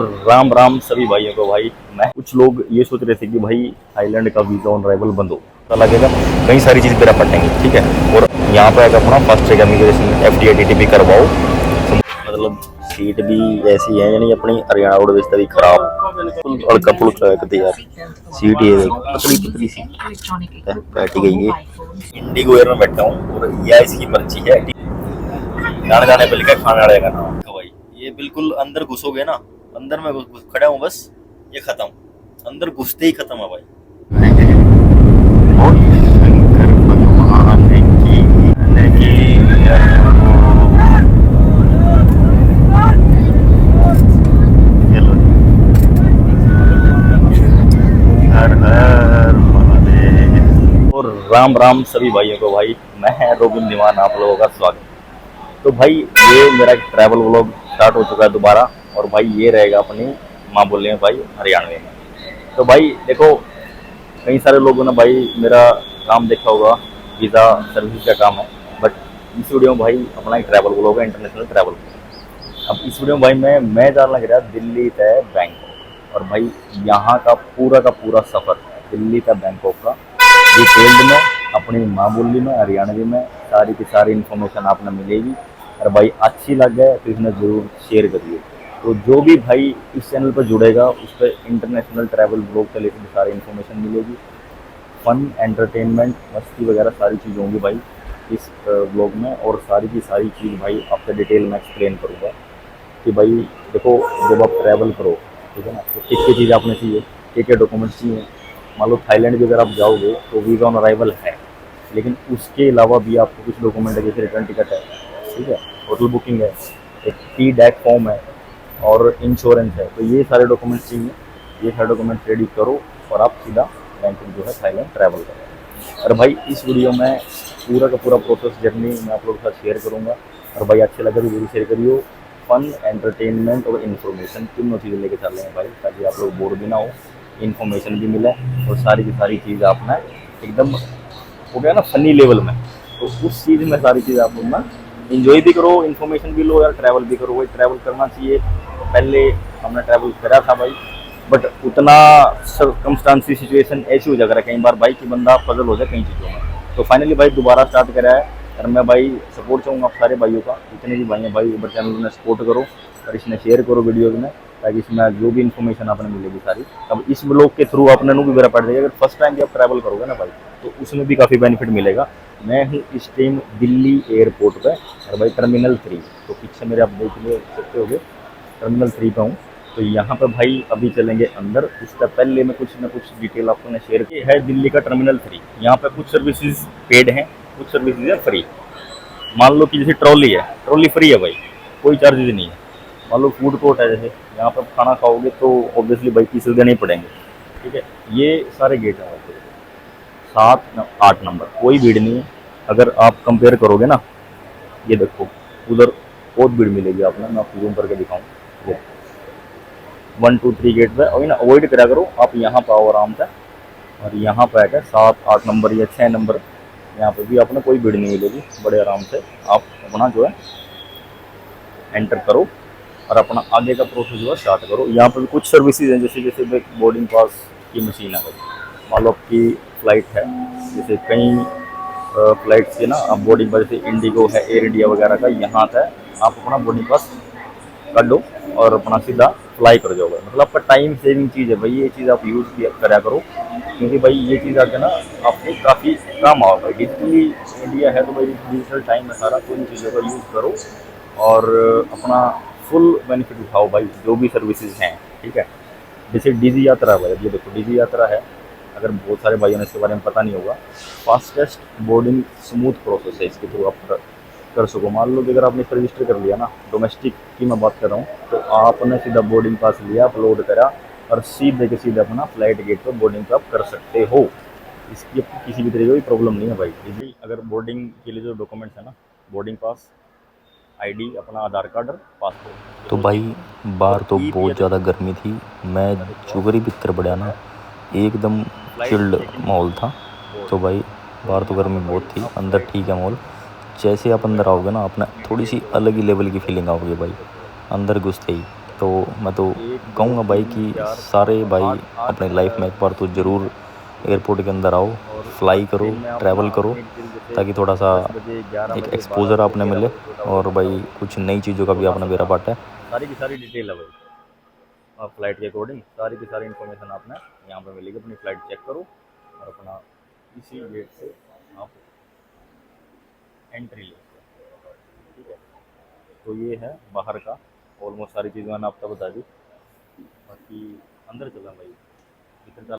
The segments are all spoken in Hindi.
राम राम सभी भाइयों को। भाई मैं कुछ लोग ये सोच रहे थे कि भाई थाईलैंड का वीज़ा ऑन अराइवल बंद हो तो लगेगा कई सारी चीज़ मेरा पड़ेंगी, ठीक है। और यहाँ पे अगर अपना फर्स्ट ट्रैक इमिग्रेशन FTA भी करवाओ तो मतलब सीट भी ऐसी है, यानी अपनी हरियाणा रोडवेज तभी खराब बिल्कुल अड़का पुड़का है कभी यार। सीट ये पतली पतली सी बैठी गई है। इंडिगो एयर में बैठा हूँ और यह इसकी पर्ची है। गाना गाने पे लिखा है खाने वाले का नाम। देखो भाई ये बिल्कुल अंदर घुसोगे ना, अंदर में घुस खड़ा हूँ बस, ये खत्म, अंदर घुसते ही खत्म है भाई। और शंकर भगवान की चलो हर हर महादेव और राम राम सभी भाइयों को। भाई मैं रोबिन दीवान, आप लोगों का स्वागत। तो भाई ये मेरा ट्रैवल व्लॉग स्टार्ट हो चुका है दोबारा, और भाई ये रहेगा अपनी माँ बोली में भाई हरियाणवी में। तो भाई देखो कई सारे लोगों ने भाई मेरा काम देखा होगा, वीज़ा सर्विस का काम है, बट इस वीडियो में भाई अपना एक ट्रैवल व्लॉग है, इंटरनेशनल ट्रैवल। अब इस वीडियो में भाई मैं जाना लग रहा दिल्ली तय बैंकॉक, और भाई यहाँ का पूरा सफ़र दिल्ली तय बैंकॉक का डिटेल्ड में अपनी माँ बोली में हरियाणवी में सारी की सारी इन्फॉर्मेशन आपने मिलेगी। और भाई अच्छी लग गए तो इसमें ज़रूर शेयर करिए। तो जो भी भाई इस चैनल पर जुड़ेगा उस पर इंटरनेशनल ट्रैवल ब्लॉग से रिलेटेड सारी इन्फॉर्मेशन मिलेगी, फन एंटरटेनमेंट मस्ती वगैरह सारी चीज़ होंगी भाई इस ब्लॉग में। और सारी की सारी चीज़ भाई आपसे डिटेल में एक्सप्लेन करूँगा कि भाई देखो जब आप ट्रैवल करो, ठीक है ना, तो किस चीज़ आपने चाहिए, क्या डॉक्यूमेंट्स चाहिए। मान लो थाईलैंड भी अगर आप जाओगे तो वीज़ा ऑन अराइवल है, लेकिन उसके अलावा भी आपको कुछ डॉक्यूमेंट है, जैसे रिटर्न टिकट है, ठीक है, होटल बुकिंग है, एक TDAC फॉर्म है और इंश्योरेंस है। तो ये सारे डॉक्यूमेंट्स चाहिए, ये सारे डॉक्यूमेंट्स रेडी करो और आप सीधा बैंकिंग जो है थाईलैंड ट्रैवल करो। और भाई इस वीडियो में पूरा का पूरा प्रोसेस जर्नी मैं आप लोगों के साथ शेयर करूँगा। और भाई अच्छे लगे तो जरूर शेयर करियो। फन एंटरटेनमेंट और इन्फॉर्मेशन तीनों चीज़ें लेके चल रहे हैं भाई, ताकि आप लोग बोर भी ना हो, इन्फॉर्मेशन भी मिले और सारी की सारी चीज़ आपने एकदम हो गया ना फनी लेवल में। तो उस चीज़ में सारी चीज़ आप ना इंजॉय भी करो, इन्फॉर्मेशन भी लो यार, ट्रैवल भी करो। भाई ट्रैवल करना चाहिए। पहले हमने ट्रैवल करा था भाई, बट उतना सर्कमस्टांसी सिचुएशन ऐसी हो जा रहा है कई बार भाई कि बंदा पजल हो जाए कई चीज़ों में। तो फाइनली भाई दोबारा स्टार्ट करा है, और मैं भाई सपोर्ट चाहूँगा आप सारे भाइयों का, जितने भी भाई हैं भाई ऊपर चैनल में सपोर्ट करो और इसमें शेयर करो वीडियोज़ में, ताकि इसमें जो भी इन्फॉर्मेशन आपने मिलेगी सारी अब इस ब्लॉग के थ्रू अपने भी मेरा पड़ जाएगा। अगर फर्स्ट टाइम भी आप ट्रैवल करोगे ना भाई तो उसमें भी काफ़ी बेनिफिट मिलेगा। मैं हूँ इस टाइम दिल्ली एयरपोर्ट पे, और भाई टर्मिनल 3, तो पीछे मेरे आप देख ले सकते हो टर्मिनल 3 पे हूँ। तो यहाँ पे भाई अभी चलेंगे अंदर, उसका पहले मैं कुछ ना कुछ डिटेल आपको शेयर की है। दिल्ली का टर्मिनल 3, यहाँ पे कुछ सर्विसेज पेड हैं, कुछ सर्विसेज है फ्री। मान लो कि जैसे ट्रॉली है, ट्रॉली फ्री है भाई, कोई चार्जेज नहीं है। मान लो फूड कोर्ट है, जैसे यहाँ पर खाना खाओगे तो ऑब्वियसली भाई पैसे देने ही पड़ेंगे, ठीक है। ये सारे गेट हैं 7-8 नंबर, कोई भीड़ नहीं है। अगर आप कंपेयर करोगे ना, ये देखो उधर बहुत भीड़ मिलेगी आपने, मैं आपको जूम करके दिखाऊँ। ये 1-2-3 गेट पे और ना अवॉइड करा करो, आप यहाँ पर आओ आराम से। और यहाँ पर है 7-8 नंबर या 6 नंबर, यहाँ पे भी आपने कोई भीड़ नहीं मिलेगी, बड़े आराम से आप अपना जो है एंटर करो और अपना आगे का प्रोसेस जो है स्टार्ट करो। यहाँ पर भी कुछ सर्विसेज हैं, जैसे जैसे बोर्डिंग पास की मशीन है। मान लो आपकी फ़्लाइट है, जैसे कई फ्लाइट्स के ना आप बोर्डिंग पास, जैसे इंडिगो है, एयर इंडिया वगैरह का, यहाँ तक आप अपना बोर्डिंग पास कर लो और अपना सीधा फ्लाई कर जाओगे। मतलब आपका टाइम सेविंग चीज़ है भाई, ये चीज़ आप यूज़ किया करा करो, क्योंकि भाई ये चीज़ आके ना आपको काफ़ी काम आओ भाई। डिजिटली इंडिया है तो भाई डिजिटल टाइम है सारा, तो इन चीज़ों का यूज़ करो और अपना फुल बेनिफिट उठाओ भाई, जो भी सर्विसेज हैं, ठीक है। जैसे डीजी यात्रा है भाई, ये देखो डीजी यात्रा है, अगर बहुत सारे भाइयों ने इसके बारे में पता नहीं होगा, फास्टेस्ट बोर्डिंग स्मूथ प्रोसेस है, इसके थ्रू आप कर सको। मान लो कि अगर आपने रजिस्टर कर लिया ना, डोमेस्टिक की मैं बात कर रहा हूँ, तो आपने सीधा बोर्डिंग पास लिया, अपलोड करा और सीधे के सीधे अपना फ्लाइट गेट पर बोर्डिंग आप कर सकते हो। इसकी किसी भी तरीके की प्रॉब्लम नहीं है भाई। इजी अगर बोर्डिंग के लिए जो डॉक्यूमेंट्स है ना, बोर्डिंग पास, ID, अपना आधार कार्ड और पासपोर्ट। तो भाई बाहर तो बहुत ज़्यादा गर्मी थी, मैं चुगरी भीतर बढ़िया ना एकदम चिल्ड माहौल था। तो भाई बाहर तो गर्मी बहुत थी, अंदर ठीक है माहौल। जैसे आप अंदर आओगे ना, अपना थोड़ी सी अलग ही लेवल की फीलिंग आओगी भाई अंदर घुसते ही। तो मैं तो कहूँगा भाई कि सारे भाई अपने लाइफ में एक बार तो ज़रूर एयरपोर्ट के अंदर आओ, फ्लाई करो, ट्रैवल करो, ताकि थोड़ा सा एक एक्सपोज़र आपने मिले और भाई कुछ नई चीज़ों का भी आपने बेड़ा पाटा है। सारी की सारी डिटेल है भाई, आप फ्लाइट के अकॉर्डिंग सारी की सारी इन्फॉर्मेशन आपने यहाँ पे मिलेगी। अपनी फ़्लाइट चेक करो और अपना इसी गेट से आप एंट्री ले सकते हो, ठीक है। तो ये है बाहर का, ऑलमोस्ट सारी चीज़ मैंने आपको बता दी। बाकी अंदर चला भाई, भीतर चल।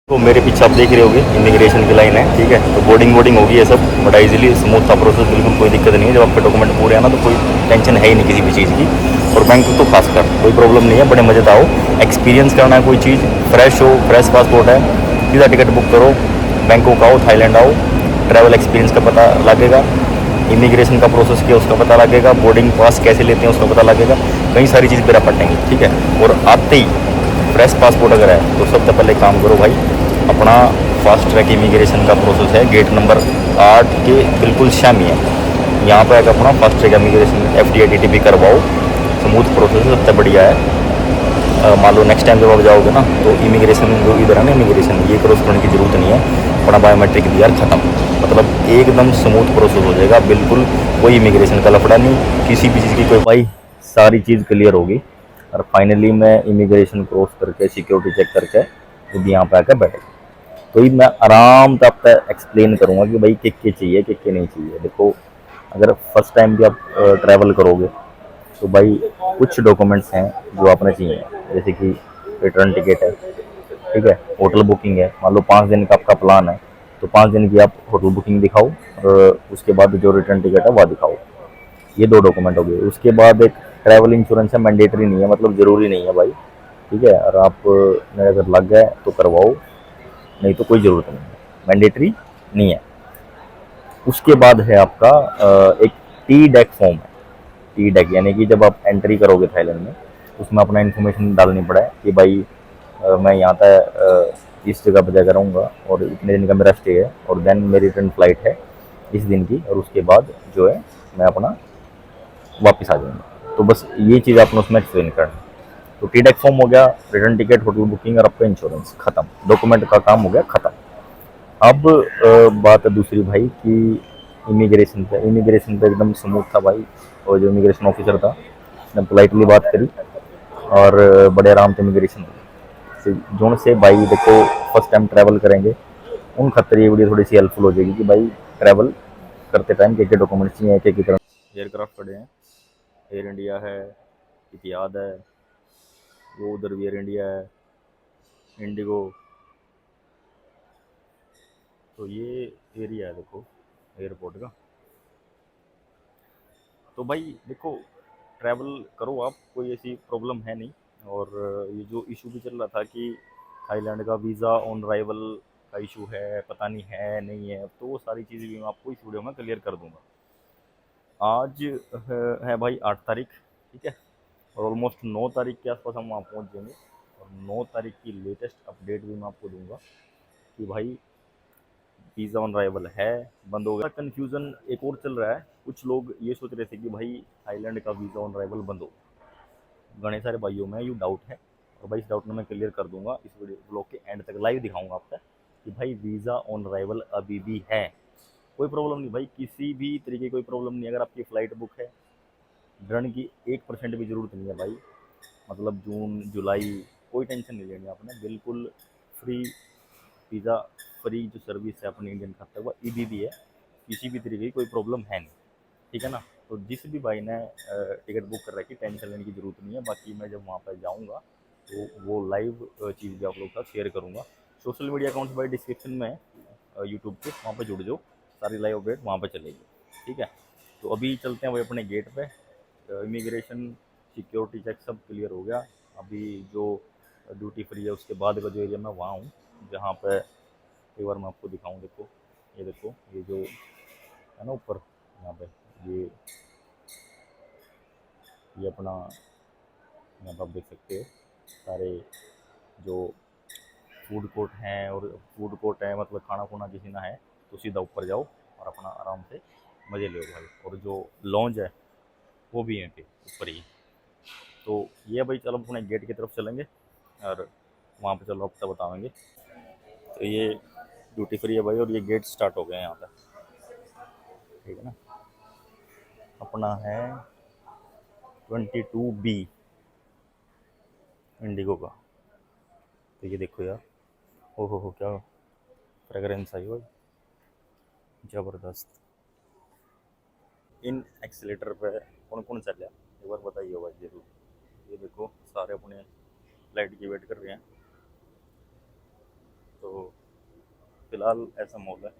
तो मेरे पीछे आप देख रहे होगे इमिग्रेशन की लाइन है, ठीक है। तो बोर्डिंग होगी है सब, बड़ा इजीली स्मूथ था प्रोसेस, बिल्कुल कोई दिक्कत नहीं है। जब आपके डॉक्यूमेंट पूरे आना तो कोई टेंशन है ही नहीं किसी भी चीज़ की। और बैंक तो खासकर कोई प्रॉब्लम नहीं है, बड़े मज़े आओ। एक्सपीरियंस करना है कोई चीज़, फ्रेश हो, फ्रेश पासपोर्ट है, सीधा टिकट बुक करो, बैंकॉक आओ, थाईलैंड आओ, ट्रैवल एक्सपीरियंस का पता लगेगा, इमिग्रेशन का प्रोसेस किया उसका पता लगेगा, बोर्डिंग पास कैसे लेते हैं उसका पता लगेगा, कई सारी चीज़ बेरा पटेंगी, ठीक है। और आते ही फ्रेश पासपोर्ट अगर है तो सबसे पहले काम करो भाई, अपना फास्ट ट्रैक इमिग्रेशन का प्रोसेस है, गेट नंबर 8 के बिल्कुल शामी है, यहाँ पर अपना fast track immigration FTA TTP करवाओ। स्मूथ प्रोसेस सबसे बढ़िया है। मान लो नेक्स्ट टाइम जब आप जाओगे ना तो इमिग्रेशन जो इधर है ना, इमिग्रेशन ये क्रॉस करने की ज़रूरत नहीं है, अपना बायोमेट्रिक दिया ख़त्म, मतलब एकदम स्मूथ प्रोसेस हो जाएगा, बिल्कुल कोई इमिग्रेशन का लफड़ा नहीं, किसी भी चीज़ की कोई भाई, सारी चीज़ क्लियर होगी। और फाइनली मैं इमिग्रेशन क्रॉस करके सिक्योरिटी चेक करके खुद यहाँ पे आकर बैठे, तो ये मैं आराम से आपको एक्सप्लेन करूँगा कि भाई क्या चाहिए क्या नहीं चाहिए। देखो, अगर फर्स्ट टाइम भी आप ट्रैवल करोगे तो भाई कुछ डॉक्यूमेंट्स हैं जो आपने चाहिए, जैसे कि रिटर्न टिकट है, ठीक है, होटल बुकिंग है। मान लो 5 दिन का आपका प्लान है तो 5 दिन की आप होटल बुकिंग दिखाओ, और उसके बाद जो रिटर्न टिकट है वह दिखाओ। ये 2 डॉक्यूमेंट हो गए। उसके बाद एक ट्रैवल इंश्योरेंस है, मैंडेटरी नहीं है, मतलब ज़रूरी नहीं है भाई, ठीक है। और आप मेरे अगर लग गए तो करवाओ, नहीं तो कोई ज़रूरत नहीं है, मैंडेटरी नहीं है। उसके बाद है आपका एक टी डेक फॉर्म है। टी डेक यानी कि जब आप एंट्री करोगे थाईलैंड में, उसमें अपना इन्फॉर्मेशन डालनी पड़ा है कि भाई मैं यहाँ तक इस जगह पर जाकर रहूँगा और इतने दिन का मेरा स्टे है, और देन मेरी रिटर्न फ्लाइट है इस दिन की, और उसके बाद जो है मैं अपना वापस आ जाऊँगा। तो बस ये चीज़ आपने उसमें एक्सप्लेन करना है। तो टी डेक फॉर्म हो गया, रिटर्न टिकट, होटल बुकिंग और आपका इंश्योरेंस खत्म, डॉक्यूमेंट का काम हो गया खत्म। अब बात है दूसरी भाई कि इमिग्रेशन पे। इमिग्रेशन पे एकदम स्मूथ था भाई, और जो इमिग्रेशन ऑफिसर था उसने पोलाइटली बात करी और बड़े आराम से इमिग्रेशन से जोन से भाई। देखो, फर्स्ट टाइम ट्रैवल करेंगे उन खतर ये वीडियो थोड़ी सी हेल्पफुल हो जाएगी कि भाई ट्रैवल करते टाइम क्या क्या डॉक्यूमेंट्स चाहिए, क्या क्या एयरक्राफ्ट खड़े हैं, एयर इंडिया है, इतिहाद है, वो उधर भी एयर इंडिया है, इंडिगो। तो ये एरिया है देखो एयरपोर्ट का। तो भाई देखो, ट्रैवल करो आप, कोई ऐसी प्रॉब्लम है नहीं। और ये जो इशू भी चल रहा था कि थाईलैंड का वीज़ा ऑन अराइवल का इशू है, पता नहीं है नहीं है, तो वो सारी चीज़ें भी मैं आपको इस वीडियो में क्लियर कर दूंगा। आज है भाई 8 तारीख, ठीक है, और ऑलमोस्ट 9 तारीख के आसपास हम वहाँ पहुँच जाएंगे। और 9 तारीख की लेटेस्ट अपडेट भी मैं आपको दूंगा कि भाई वीज़ा ऑन अराइवल है, बंद हो गया। कन्फ्यूज़न एक और चल रहा है, कुछ लोग ये सोच रहे थे कि भाई थाईलैंड का वीज़ा ऑन अराइवल बंद हो, घने सारे भाइयों में ये डाउट है। और भाई इस डाउट में मैं क्लियर कर दूंगा इस वीडियो ब्लॉग के एंड तक, लाइव दिखाऊंगा आपको कि भाई वीज़ा ऑन अराइवल अभी भी है, कोई प्रॉब्लम नहीं भाई, किसी भी तरीके की कोई प्रॉब्लम नहीं। अगर आपकी फ़्लाइट बुक है, डरने की 1% भी ज़रूरत नहीं है भाई, मतलब जून जुलाई कोई टेंशन नहीं लेनी आपने, बिल्कुल फ्री वीज़ा, फ्री जो सर्विस है अपनी इंडियन खाते हुआ EDD है, किसी भी तरीके की कोई प्रॉब्लम है नहीं, ठीक है ना। तो जिस भी भाई ने टिकट बुक कर रखी, टेंशन लेने की ज़रूरत नहीं है। बाकी मैं जब वहाँ पर जाऊँगा तो वो लाइव चीज़ भी आप लोगों के साथ शेयर करूँगा। सोशल मीडिया अकाउंट्स भाई डिस्क्रिप्शन में है यूट्यूब के, वहाँ पर जुड़ जाओ, सारी लाइव अपडेट वहाँ पर चलेगी, ठीक है। तो अभी चलते हैं भाई अपने गेट पे। इमिग्रेशन सिक्योरिटी चेक सब क्लियर हो गया, अभी जो ड्यूटी फ्री है उसके बाद का जो एरिया मैं वहाँ हूँ, जहाँ पे एक बार मैं आपको दिखाऊँ। देखो ये जो है ना ऊपर यहाँ पे, ये अपना यहाँ पर आप देख सकते हो सारे जो फूड कोर्ट हैं, और फूड कोर्ट है मतलब खाना खुना किसी ना है तो सीधा ऊपर जाओ और अपना आराम से मज़े लो भाई। और जो लॉन्ज है वो भी यहीं पे ऊपर ही। तो ये भाई चलो अपने गेट की तरफ चलेंगे और वहाँ पे चलो आपको बताएंगे। तो ये ड्यूटी फ्री है भाई, और ये गेट स्टार्ट हो गए हैं यहाँ पे, ठीक है ना। अपना है 22B इंडिगो का। तो ये देखो यार, ओहो हो क्या फ्रेगरेंस आई भाई, ज़बरदस्त। इन एक्सीलेटर पे कौन कौन चल रहा है एक बार बताइए भाई जरूर। ये देखो सारे अपने फ्लाइट की वेट कर रहे हैं। तो फिलहाल ऐसा माहौल है,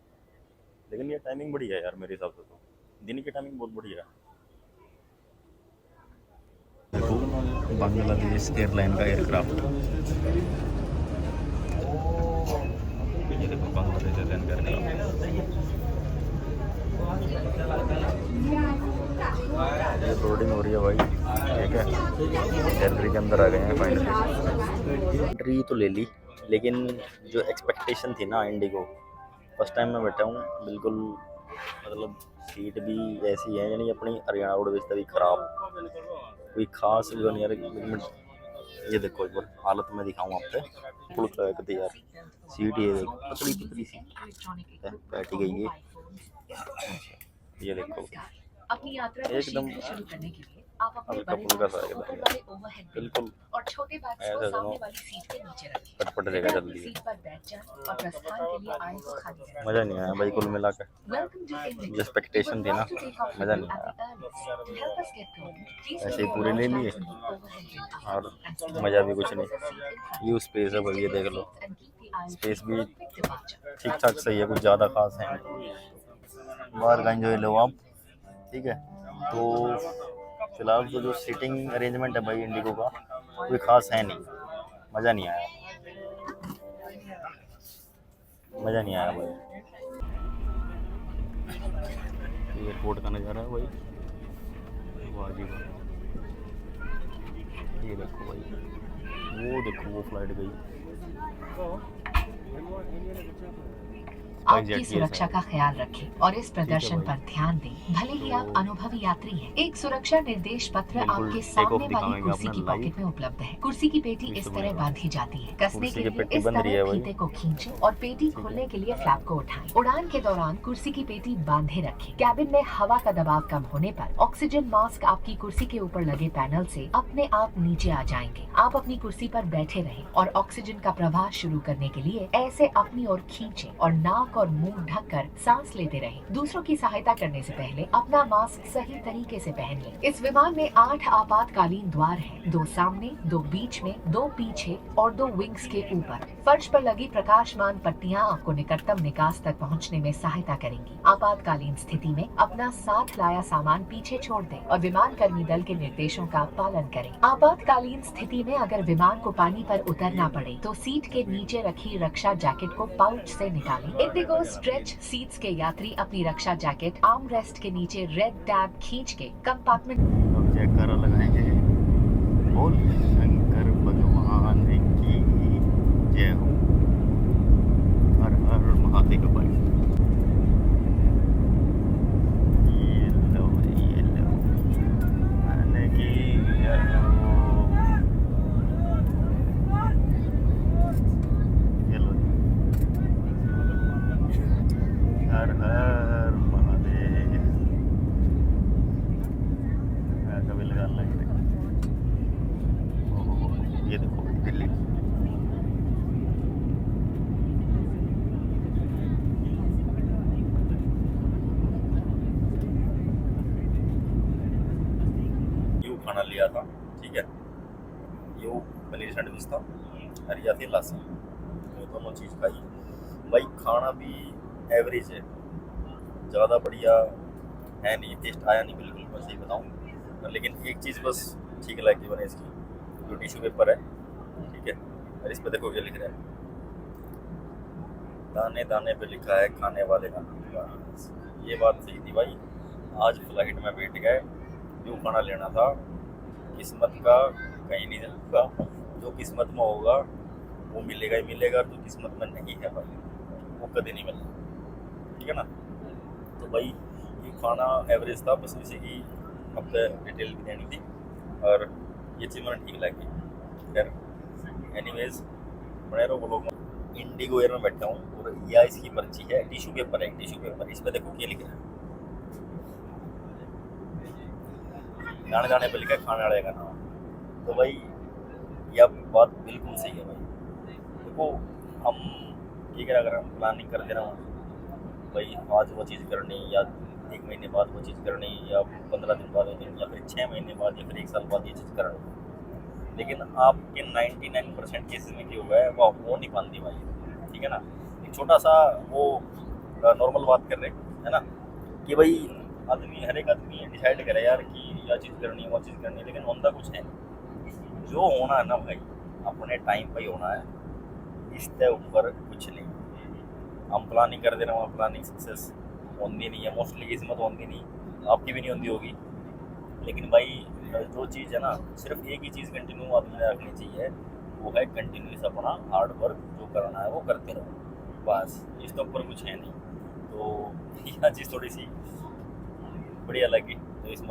लेकिन ये टाइमिंग बढ़िया है यार मेरे हिसाब से। तो दिन की टाइमिंग बहुत बढ़िया है। देखो बांग्लादेश एयरलाइन का एयरक्राफ्ट, ये देखो बांग्लादेश एयरलाइन का एयरक्राफ्ट। ये बोर्डिंग हो रही है भाई, ठीक है। गैलरी के अंदर आ गए हैं फाइनली। एंट्री तो ले ली, लेकिन जो एक्सपेक्टेशन थी ना इंडिगो, फर्स्ट टाइम मैं बैठा हूँ बिल्कुल, मतलब सीट भी ऐसी है यानी अपनी हरियाणा रोडवेज तभी ख़राब, कोई खास जो नहीं यार। ये देखो एक बार हालत में दिखाऊँ आप पे, फुल क्रैक थी यार सीट। ये देखो पतली पतली सी बैठी गई है। ये देखो अपनी यात्रा को एकदम शीघ्र शुरू करने के लिए आप अपने हल्का बड़े फुल्का बैग्स सा को ऊपर एकदम वाले ओवरहेड बिन बिल्कुल और छोटे बैग्स ऐसा को दोनों सामने वाली सीट के नीचे रखें। पटपट जगह कृपया चल अपनी रही है। सीट पर बैठ जाएं और प्रस्थान के लिए आय को खाली रखें। मज़ा नहीं आया भाई कुल मिला के, Welcome to Indigo. जो एक्सपेक्टेशन थी ना मज़ा नहीं आया। To help us get going, please ऐसे take ही your पूरे ले large लिए bags in the overhead bin और and store मज़ा them भी कुछ towards the seat in नहीं। front. ये स्पेस है Please भाई, ये take देख your low seats and keep the aisle space free भी for quick departure. ठीक ठाक सही है, कुछ ज़्यादा खास है नहीं। बाहर का एंजॉय लो आप, ठीक है। तो फिलहाल तो जो सीटिंग अरेंजमेंट है भाई इंडिगो का कोई खास है नहीं, मज़ा नहीं आया, मज़ा नहीं आया भाई। एयरपोर्ट का नज़ारा है भाई, वाजिब है। ये देखो भाई, वो फ्लाइट गई। आपकी सुरक्षा का ख्याल रखें और इस प्रदर्शन पर ध्यान दें। भले ही आप अनुभवी यात्री हैं, एक सुरक्षा निर्देश पत्र आपके सामने वाली कुर्सी की पॉकेट में उपलब्ध है। कुर्सी की पेटी इस तरह बांधी जाती है। कसने के लिए इस तरह फीते को खींचें और पेटी खोलने के लिए फ्लैप को उठाएं। उड़ान के दौरान कुर्सी की पेटी बांधे रखें। कैबिन में हवा का दबाव कम होने पर ऑक्सीजन मास्क आपकी कुर्सी के ऊपर लगे पैनल से अपने आप नीचे आ जाएंगे। आप अपनी कुर्सी पर बैठे रहें और ऑक्सीजन का प्रवाह शुरू करने के लिए ऐसे अपनी ओर खींचें और नाक और मुंह ढककर सांस लेते रहें। दूसरों की सहायता करने से पहले अपना मास्क सही तरीके से पहन लें। इस विमान में 8 आपातकालीन द्वार हैं, 2 सामने, 2 बीच में, 2 पीछे और 2 विंग्स के ऊपर। फर्श पर लगी प्रकाशमान पट्टियां आपको निकटतम निकास तक पहुंचने में सहायता करेंगी। आपातकालीन स्थिति में अपना साथ लाया सामान पीछे छोड़ दें और विमान कर्मी दल के निर्देशों का पालन करें। आपातकालीन स्थिति में अगर विमान को पानी पर उतरना पड़े तो सीट के नीचे रखी रक्षा जैकेट को पाउच से निकालें। इंडिगो स्ट्रेच सीट्स के यात्री अपनी रक्षा जैकेट आर्म रेस्ट के नीचे रेड टैब खींच के कंपार्टमेंट जयकारा लगाएंगे, बोल शंकर भगवान की जय हो, हर हर महादेव भाई। ये लो मैंने की जय हो। चलो हर हर महादेव। कभी लगा लग रहे, ये देखो दिल्ली। यू खाना लिया था, ठीक है। यू पनीर सैंडविच था, हरिया थी लस्सी, तो दोनों चीज़ खाई भाई। खाना भी एवरेज है, ज़्यादा बढ़िया है नहीं, टेस्ट आया नहीं बिल्कुल, मैं सही बताऊँ। लेकिन एक चीज़ बस ठीक लगी मैंने इसकी, जो टिश्यू पेपर है, ठीक है। और इस पे देखो क्या लिख रहा है, दाने दाने पे लिखा है खाने वाले का नाम। ये बात सही थी भाई, आज फ्लाइट में बैठ गए, जो खाना लेना था किस्मत का कहीं नहीं जाएगा, जो किस्मत में होगा वो मिलेगा ही मिलेगा, जो किस्मत में नहीं है भाई वो कभी नहीं मिलेगा, ठीक है ना। तो भाई ये खाना एवरेज था, बस इसी की हफ्ते डिटेल भी देनी थी और ये चीज़ मैंने ठीक लगी। खैर एनीवेज बने रहो ब्लॉग में। इंडिगो एयर में बैठा हूँ और यह इसकी पर्ची है, टिश्यू पेपर है, टिश्यू पेपर। इस पर देखो क्या लिख रहा है, गाने गाने पे लिखा है खाने वाले का नाम। तो भाई यह बात बिल्कुल सही है भाई। देखो हम ठीक है, अगर हम प्लानिंग कर दे रहे हो भाई आज वो चीज़ करनी, या 1 महीने बाद वो चीज़ करनी, या 15 दिन बाद, या फिर 6 महीने बाद, या फिर 1 साल बाद ये चीज़ करनी, लेकिन आपके 99% केसेस में क्या हुआ है वो हो नहीं पाती भाई, ठीक है ना। एक छोटा सा वो नॉर्मल बात कर रहे है ना कि भाई आदमी, हर एक आदमी डिसाइड करे यार कि यह चीज़ करनी है वो चीज़ करनी है, लेकिन होता कुछ है नहीं। जो होना है ना भाई अपने टाइम पर ही होना है, इसके ऊपर कुछ नहीं। हम प्लानिंग कर दे रहे हैं, प्लानिंग सक्सेस होती नहीं है, मोस्टली किस्मत होती नहीं, आपकी भी नहीं होती होगी। लेकिन भाई जो चीज़ है ना, सिर्फ एक ही चीज़ कंटिन्यू आदमी ने रखनी चाहिए, वो है कंटिन्यूस अपना हार्ड वर्क जो करना है वो करते रहो, बस इसके ऊपर कुछ है नहीं। तो यह चीज़ थोड़ी सी बढ़िया लगी। तो इसमें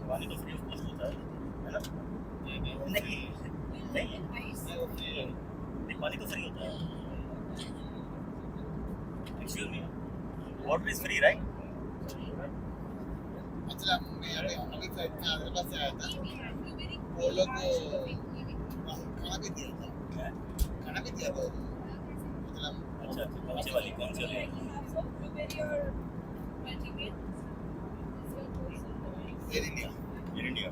पानी तो फ्री होता है ना? नहीं पानी तो फ्री होता है। Excuse me, water is free right? मतलब मैं अभी फ्लाइट में आने बस आया था, वो लोग खाना भी दिया था, खाना भी दिया था मतलब। अच्छा कौन सी वाली एयर इंडिया एयर इंडिया।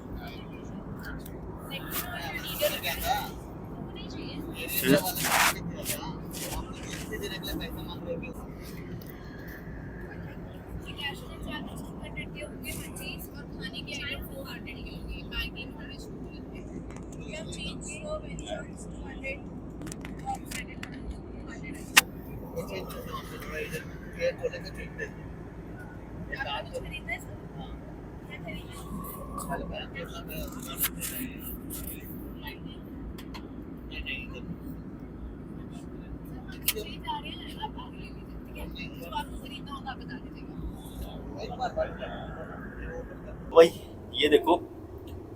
भाई ये देखो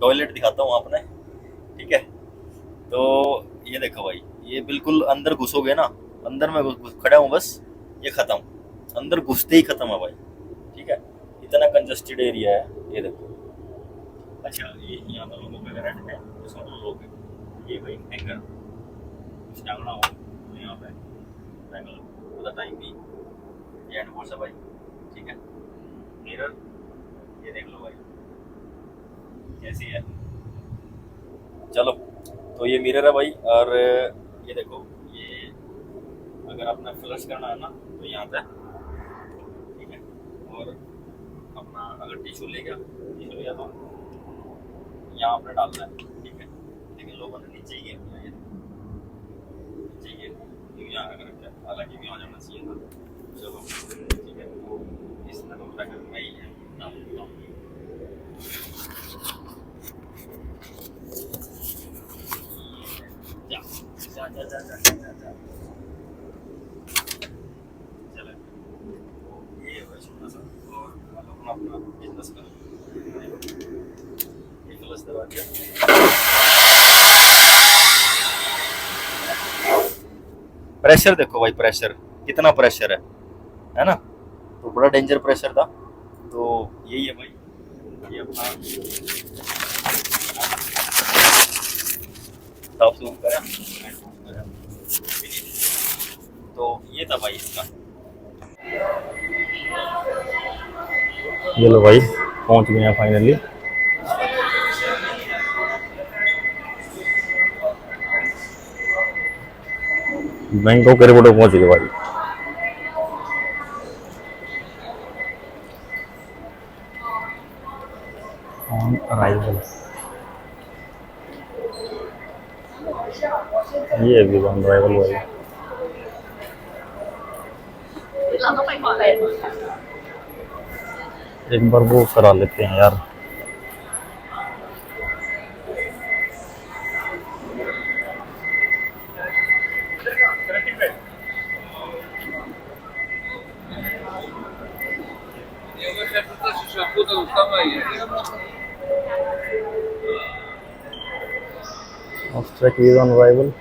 टॉयलेट दिखाता हूँ आपने, ठीक है। तो ये देखो भाई, ये बिल्कुल अंदर घुसोगे ना, अंदर में खड़ा हूँ बस, ये खत्म, अंदर घुसते ही खत्म है भाई, ठीक है। इतना कंजस्टेड एरिया है, ये देखो। अच्छा ये यहाँ पर लोगों का रेंट है, इसमें लोग ये भाई हैंगर कुछ टांगना हो तो यहाँ पे टांग लो, उधर टाइम भी ये हैंड वॉश है भाई, ठीक है। मिरर ये देख लो भाई कैसी है। चलो तो ये मिरर है भाई, और ये देखो, ये अगर आपने फ्लश करना है ना तो यहाँ पे, ठीक है। और अपना अगर टिश्यू ले गया तो यहाँ आपने डालना है, ठीक है। लेकिन लोगों ने नीचे ही किया, नीचे ही क्यों यहाँ अगर रखा, हालांकि भी यहाँ जाना चाहिए था। चलो ठीक है, वो इसमें तो करना ही है। चलो ये छोटा सा और अपना बिजनेस का एक क्लास दबा दिया। प्रेशर देखो भाई, प्रेशर कितना प्रेशर है ना। तो बड़ा डेंजर प्रेशर था। तो यही है भाई, ये अपना साफ सूफ करा। तो ये था भाई इसका। ये लो भाई पहुंच गए हैं फाइनली। बैंकॉक एयरपोर्ट पहुंच गए भाई। ऑन अराइवल, ये भी ऑन अराइवल वाला। एक बार वो करा लेते हैं यार। Off track is on arrival.